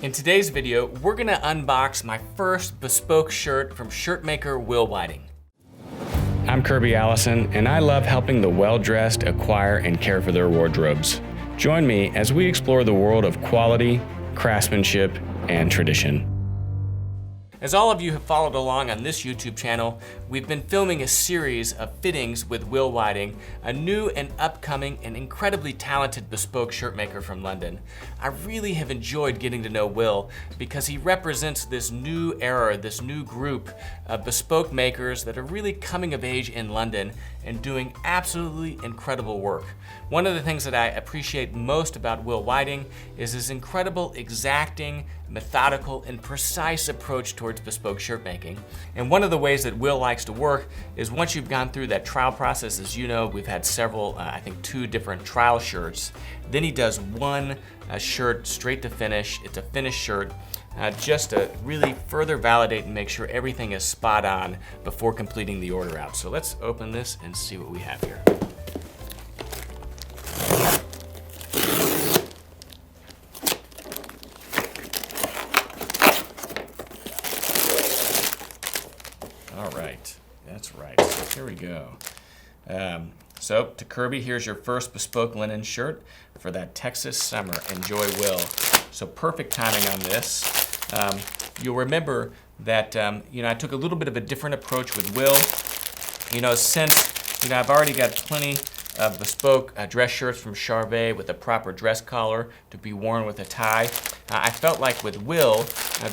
In today's video, we're gonna unbox my first bespoke shirt from shirt maker Wil Whiting. I'm Kirby Allison, and I love helping the well-dressed acquire and care for their wardrobes. Join me as we explore the world of quality, craftsmanship, and tradition. As all of you have followed along on this YouTube channel, we've been filming a series of fittings with Wil Whiting, a new and upcoming and incredibly talented bespoke shirt maker from London. I really have enjoyed getting to know Wil because he represents this new era, this new group of bespoke makers that are really coming of age in London and doing absolutely incredible work. One of the things that I appreciate most about Wil Whiting is his incredible, exacting, methodical, and precise approach towards bespoke shirt making. And one of the ways that Wil likes to work is once you've gone through that trial process, as you know, we've had several, I think 2 different trial shirts. Then he does one shirt straight to finish. It's a finished shirt, just to really further validate and make sure everything is spot on before completing the order out. So let's open this and see what we have here. All right, that's right. Here we go. So to Kirby, here's your first bespoke linen shirt for that Texas summer. Enjoy, Wil. So perfect timing on this. You'll remember that I took a little bit of a different approach with Wil. Since I've already got plenty of bespoke dress shirts from Charvet with a proper dress collar to be worn with a tie. I felt like with Wil,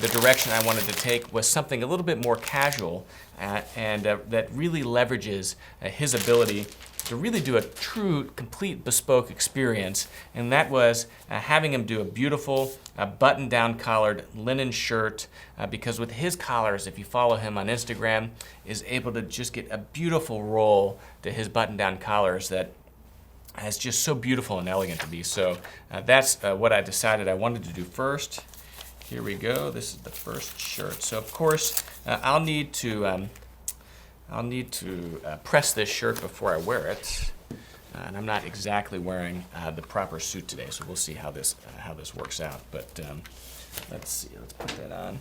the direction I wanted to take was something a little bit more casual and that really leverages his ability to really do a true, complete bespoke experience. And that was having him do a beautiful button-down collared linen shirt because with his collars, if you follow him on Instagram, is able to just get a beautiful roll to his button-down collars that is just so beautiful and elegant to me. So that's what I decided I wanted to do first. Here we go. This is the first shirt. So of course, I'll need to press this shirt before I wear it, and I'm not exactly wearing the proper suit today. So we'll see how this works out. But let's see. Let's put that on.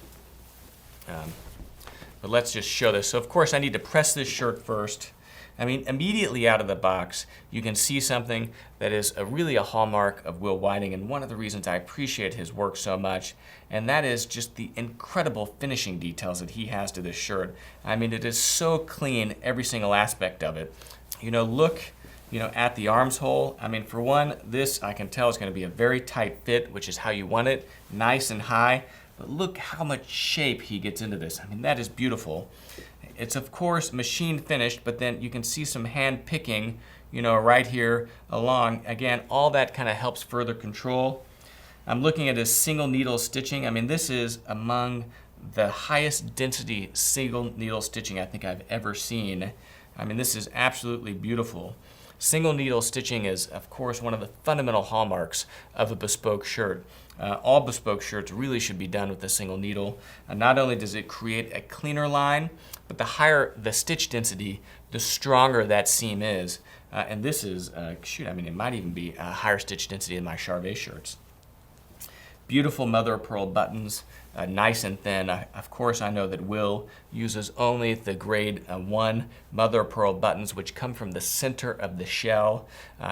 But let's just show this. So of course, I need to press this shirt first. I mean, immediately out of the box, you can see something that is really a hallmark of Wil Whiting, and one of the reasons I appreciate his work so much, and that is just the incredible finishing details that he has to this shirt. I mean, it is so clean, every single aspect of it. Look, at the arms hole. I mean, for one, this I can tell is going to be a very tight fit, which is how you want it, nice and high. But look how much shape he gets into this. I mean, that is beautiful. It's of course machine finished, but then you can see some hand picking, right here along. Again, all that kind of helps further control. I'm looking at his single needle stitching. I mean, this is among the highest density single needle stitching I think I've ever seen. I mean, this is absolutely beautiful. Single needle stitching is, of course, one of the fundamental hallmarks of a bespoke shirt. All bespoke shirts really should be done with a single needle. Not only does it create a cleaner line, but the higher the stitch density, the stronger that seam is. And this is, it might even be a higher stitch density than my Charvet shirts. Beautiful mother of pearl buttons, nice and thin. Of course, I know that Wil uses only the grade 1 mother of pearl buttons, which come from the center of the shell.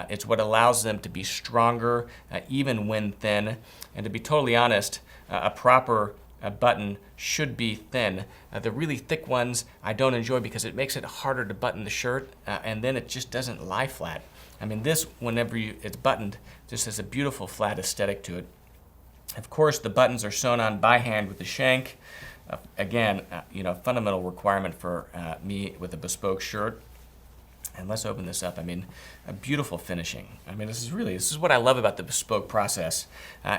It's what allows them to be stronger, even when thin. And to be totally honest, a proper button should be thin. The really thick ones I don't enjoy because it makes it harder to button the shirt, and then it just doesn't lie flat. I mean, this, whenever it's buttoned, just has a beautiful flat aesthetic to it. Of course, the buttons are sewn on by hand with the shank. Again, fundamental requirement for me with a bespoke shirt. And let's open this up. I mean, a beautiful finishing. I mean, this is what I love about the bespoke process,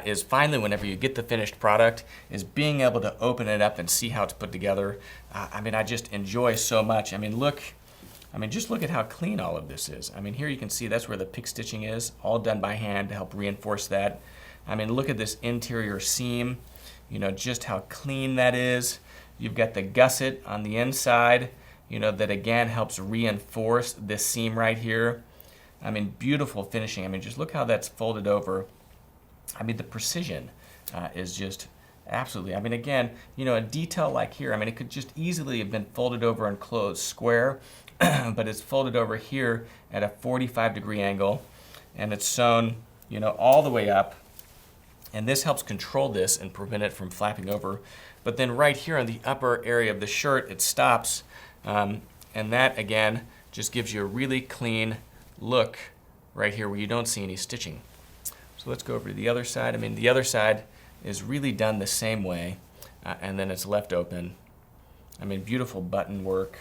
is finally whenever you get the finished product, is being able to open it up and see how it's put together. I just enjoy so much. Just look at how clean all of this is. I mean, here you can see that's where the pick stitching is, all done by hand to help reinforce that. I mean, look at this interior seam, just how clean that is. You've got the gusset on the inside, that again helps reinforce this seam right here. I mean, beautiful finishing. I mean, just look how that's folded over. I mean, the precision is just Absolutely. I mean, again, a detail like here, I mean, it could just easily have been folded over and closed square, but it's folded over here at a 45-degree angle, and it's sewn, all the way up. And this helps control this and prevent it from flapping over. But then right here on the upper area of the shirt, it stops, and that, again, just gives you a really clean look right here where you don't see any stitching. So let's go over to the other side. I mean, the other side is really done the same way, and then it's left open. I mean, beautiful button work.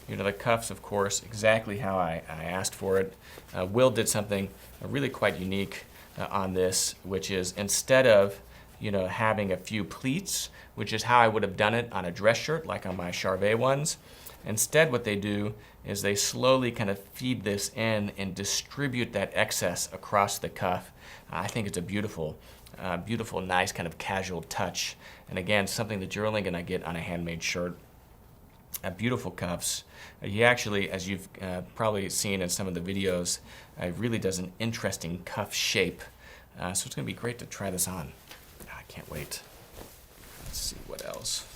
The cuffs, of course, exactly how I asked for it. Wil did something really quite unique on this, which is instead of having a few pleats, which is how I would have done it on a dress shirt, like on my Charvet ones, instead what they do is they slowly kind of feed this in and distribute that excess across the cuff. I think it's a beautiful, nice kind of casual touch. And again, something that you're only going to get on a handmade shirt. Beautiful cuffs. He actually, as you've probably seen in some of the videos, really does an interesting cuff shape. So it's going to be great to try this on. I can't wait. Let's see what else.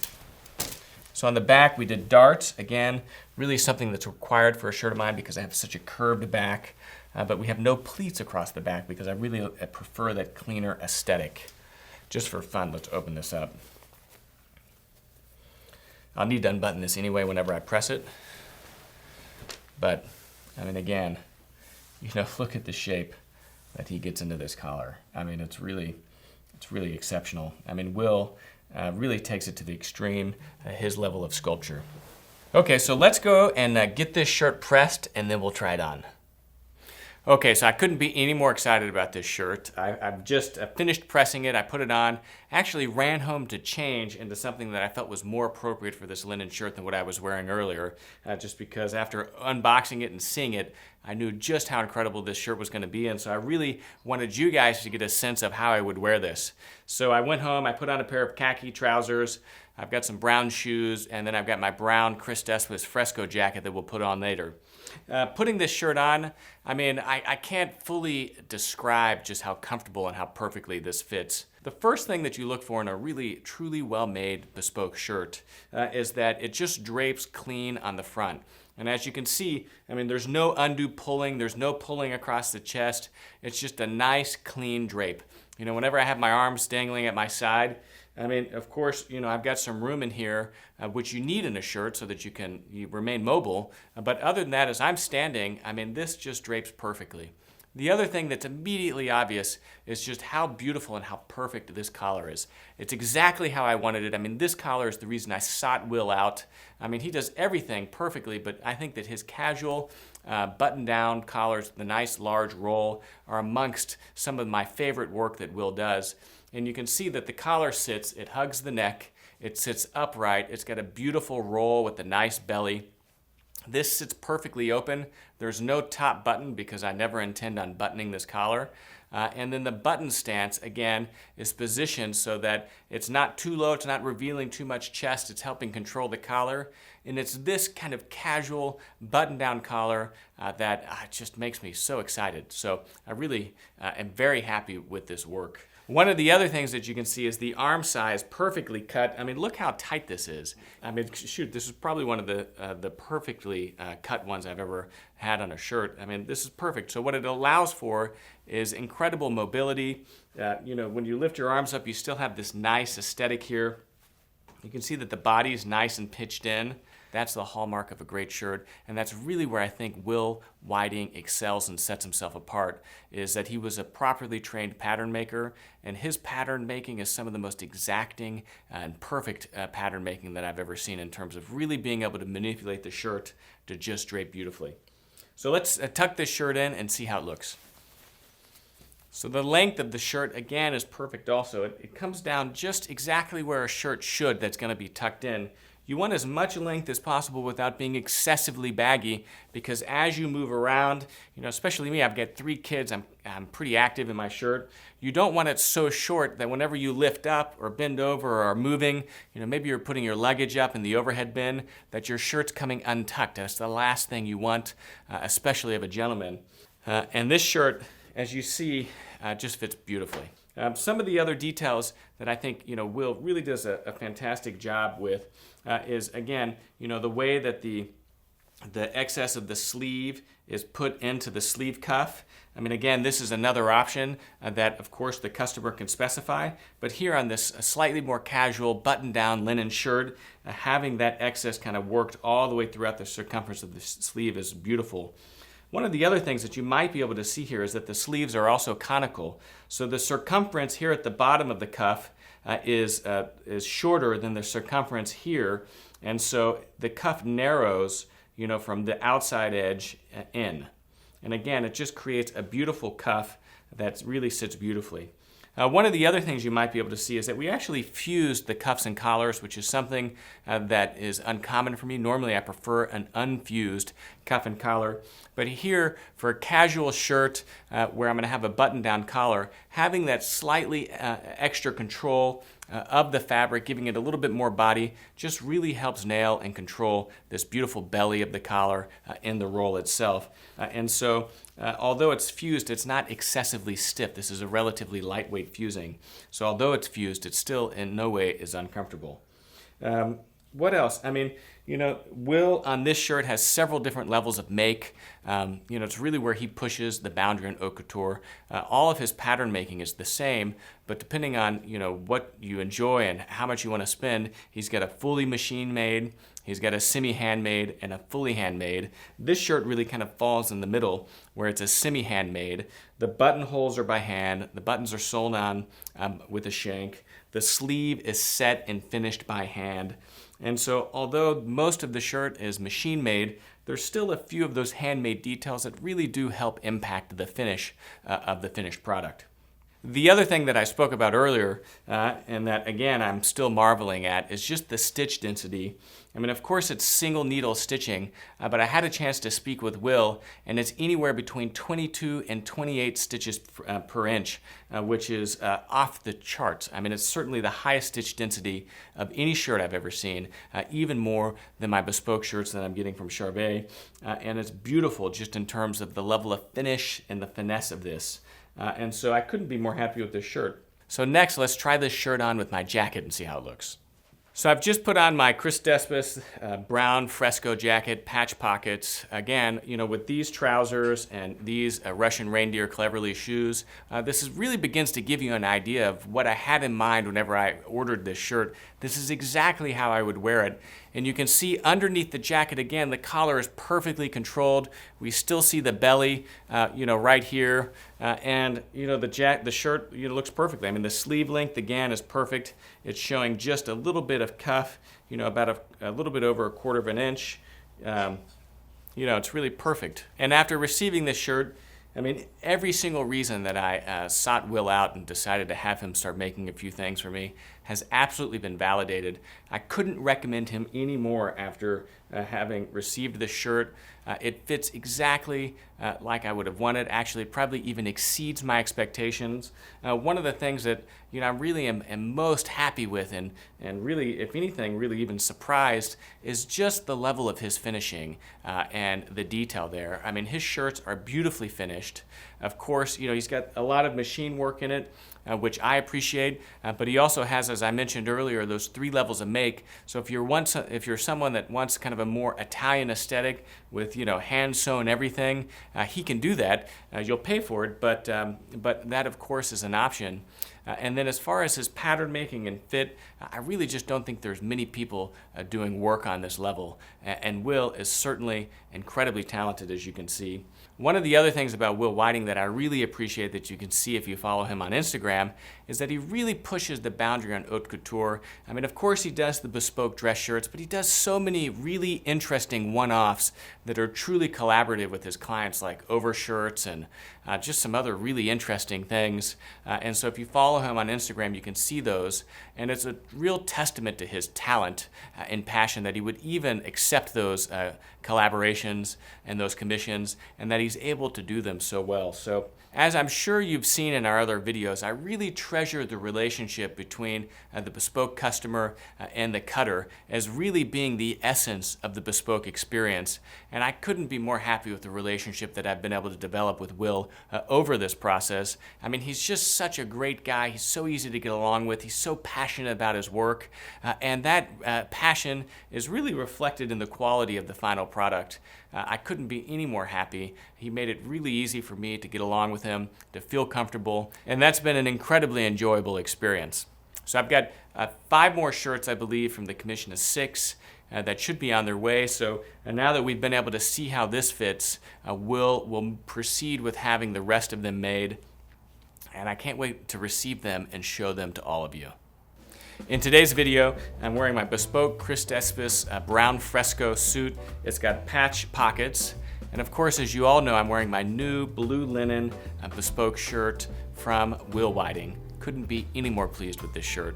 So on the back, we did darts. Again, really something that's required for a shirt of mine because I have such a curved back. But we have no pleats across the back because I really prefer that cleaner aesthetic. Just for fun, let's open this up. I'll need to unbutton this anyway whenever I press it. But, I mean, again, look at the shape that he gets into this collar. I mean, it's really exceptional. I mean, Wil really takes it to the extreme, his level of sculpture. Okay, so let's go and get this shirt pressed, and then we'll try it on. Okay, so I couldn't be any more excited about this shirt. I've just finished pressing it. I put it on, actually ran home to change into something that I felt was more appropriate for this linen shirt than what I was wearing earlier, just because after unboxing it and seeing it, I knew just how incredible this shirt was going to be, and so I really wanted you guys to get a sense of how I would wear this. So I went home, I put on a pair of khaki trousers, I've got some brown shoes, and then I've got my brown Chris Despas fresco jacket that we'll put on later. Putting this shirt on, I mean, I can't fully describe just how comfortable and how perfectly this fits. The first thing that you look for in a really, truly well-made bespoke shirt is that it just drapes clean on the front. And as you can see, I mean, there's no undue pulling, there's no pulling across the chest. It's just a nice, clean drape. Whenever I have my arms dangling at my side, I mean, of course, I've got some room in here, which you need in a shirt so that you remain mobile. But other than that, as I'm standing, I mean, this just drapes perfectly. The other thing that's immediately obvious is just how beautiful and how perfect this collar is. It's exactly how I wanted it. I mean, this collar is the reason I sought Wil out. I mean, he does everything perfectly, but I think that his casual button-down collars, the nice large roll, are amongst some of my favorite work that Wil does. And you can see that the collar sits, it hugs the neck, it sits upright, it's got a beautiful roll with a nice belly. This sits perfectly open. There's no top button because I never intend on buttoning this collar. And then the button stance, again, is positioned so that it's not too low, it's not revealing too much chest, it's helping control the collar. And it's this kind of casual button-down collar that just makes me so excited. So I really am very happy with this work. One of the other things that you can see is the arm size perfectly cut. I mean, look how tight this is. I mean, shoot, this is probably one of the perfectly cut ones I've ever had on a shirt. I mean, this is perfect. So what it allows for is incredible mobility. When you lift your arms up, you still have this nice aesthetic here. You can see that the body is nice and pitched in. That's the hallmark of a great shirt, and that's really where I think Wil Whiting excels and sets himself apart, is that he was a properly trained pattern maker, and his pattern making is some of the most exacting and perfect pattern making that I've ever seen in terms of really being able to manipulate the shirt to just drape beautifully. So let's tuck this shirt in and see how it looks. So the length of the shirt, again, is perfect also. It comes down just exactly where a shirt should that's going to be tucked in. You want as much length as possible without being excessively baggy, because as you move around, especially me, I've got 3 kids, I'm pretty active in my shirt. You don't want it so short that whenever you lift up or bend over or are moving, maybe you're putting your luggage up in the overhead bin, that your shirt's coming untucked. That's the last thing you want, especially of a gentleman. And this shirt, as you see, just fits beautifully. Some of the other details that I think Wil really does a fantastic job with is, again, the way that the excess of the sleeve is put into the sleeve cuff. I mean, again, this is another option that, of course, the customer can specify. But here on this slightly more casual button-down linen shirt, having that excess kind of worked all the way throughout the circumference of the sleeve is beautiful. One of the other things that you might be able to see here is that the sleeves are also conical. So the circumference here at the bottom of the cuff is shorter than the circumference here. And so the cuff narrows from the outside edge in. And again, it just creates a beautiful cuff that really sits beautifully. One of the other things you might be able to see is that we actually fused the cuffs and collars, which is something that is uncommon for me. Normally I prefer an unfused cuff and collar. But here, for a casual shirt where I'm going to have a button-down collar, having that slightly extra control of the fabric, giving it a little bit more body, just really helps nail and control this beautiful belly of the collar in the roll itself. And so, although it's fused, it's not excessively stiff. This is a relatively lightweight fusing. So although it's fused, it still in no way is uncomfortable. What else? I mean, Wil on this shirt has several different levels of make. It's really where he pushes the boundary in haute couture. All of his pattern making is the same, but depending on what you enjoy and how much you want to spend, he's got a fully machine made, he's got a semi-handmade, and a fully handmade. This shirt really kind of falls in the middle, where it's a semi-handmade. The buttonholes are by hand. The buttons are sewn on with a shank. The sleeve is set and finished by hand. And so although most of the shirt is machine made, there's still a few of those handmade details that really do help impact the finish of the finished product. The other thing that I spoke about earlier, and that again I'm still marveling at, is just the stitch density. I mean, of course it's single needle stitching, but I had a chance to speak with Wil, and it's anywhere between 22 and 28 stitches per inch, which is off the charts. I mean, it's certainly the highest stitch density of any shirt I've ever seen, even more than my bespoke shirts that I'm getting from Charvet, and it's beautiful just in terms of the level of finish and the finesse of this. And so I couldn't be more happy with this shirt. So next, let's try this shirt on with my jacket and see how it looks. So I've just put on my Chris Despis brown fresco jacket, patch pockets. Again, with these trousers and these Russian reindeer cleverly shoes, this really begins to give you an idea of what I had in mind whenever I ordered this shirt. This is exactly how I would wear it. And you can see underneath the jacket, again, the collar is perfectly controlled. We still see the belly, right here. And the shirt looks perfectly. I mean, the sleeve length, again, is perfect. It's showing just a little bit of cuff, about a little bit over 1/4 of an inch. It's really perfect. And after receiving this shirt, I mean, every single reason that I sought Wil out and decided to have him start making a few things for me has absolutely been validated. I couldn't recommend him any more after having received this shirt. It fits exactly like I would have wanted. Actually, it probably even exceeds my expectations. One of the things that I really am most happy with, and really, if anything, really even surprised, is just the level of his finishing and the detail there. I mean, his shirts are beautifully finished. Of course, he's got a lot of machine work in it, which I appreciate, but he also has, as I mentioned earlier, those 3 levels of make. So if you're someone that wants kind of a more Italian aesthetic with hand sewn everything, he can do that. You'll pay for it, but that of course is an option. And then as far as his pattern making and fit, I really just don't think there's many people doing work on this level. And Wil is certainly incredibly talented, as you can see. One of the other things about Wil Whiting that I really appreciate that you can see if you follow him on Instagram is that he really pushes the boundary on haute couture. I mean, of course he does the bespoke dress shirts, but he does so many really interesting one-offs that are truly collaborative with his clients, like overshirts and just some other really interesting things. And so if you follow him on Instagram, you can see those. And it's a real testament to his talent and passion that he would even accept those collaborations and those commissions, and that he's able to do them so well. So As I'm sure you've seen in our other videos, I really treasure the relationship between the Bespoke customer and the cutter as really being the essence of the Bespoke experience. And I couldn't be more happy with the relationship that I've been able to develop with Wil over this process. I mean, he's just such a great guy. He's so easy to get along with. He's so passionate about his work. And that passion is really reflected in the quality of the final product. I couldn't be any more happy. He made it really easy for me to get along with him, to feel comfortable, and that's been an incredibly enjoyable experience. So I've got 5 more shirts, I believe, from the commission of 6 that should be on their way. So now that we've been able to see how this fits, we'll proceed with having the rest of them made, and I can't wait to receive them and show them to all of you. In today's video, I'm wearing my Bespoke Chris Despis brown fresco suit. It's got patch pockets. And of course, as you all know, I'm wearing my new blue linen Bespoke shirt from Wil Whiting. Couldn't be any more pleased with this shirt.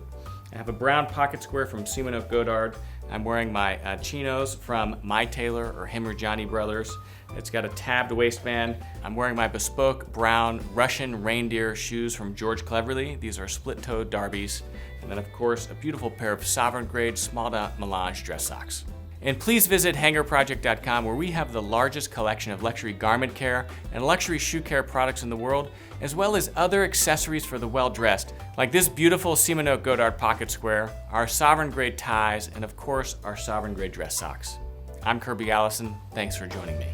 I have a brown pocket square from Seaman Godard. I'm wearing my chinos from My Tailor or Him or Johnny Brothers. It's got a tabbed waistband. I'm wearing my Bespoke brown Russian reindeer shoes from George Cleverly. These are split-toed derbies. And then, of course, a beautiful pair of sovereign-grade small-dot melange dress socks. And please visit hangerproject.com, where we have the largest collection of luxury garment care and luxury shoe care products in the world, as well as other accessories for the well-dressed, like this beautiful Seaman Godard pocket square, our sovereign-grade ties, and of course, our sovereign-grade dress socks. I'm Kirby Allison. Thanks for joining me.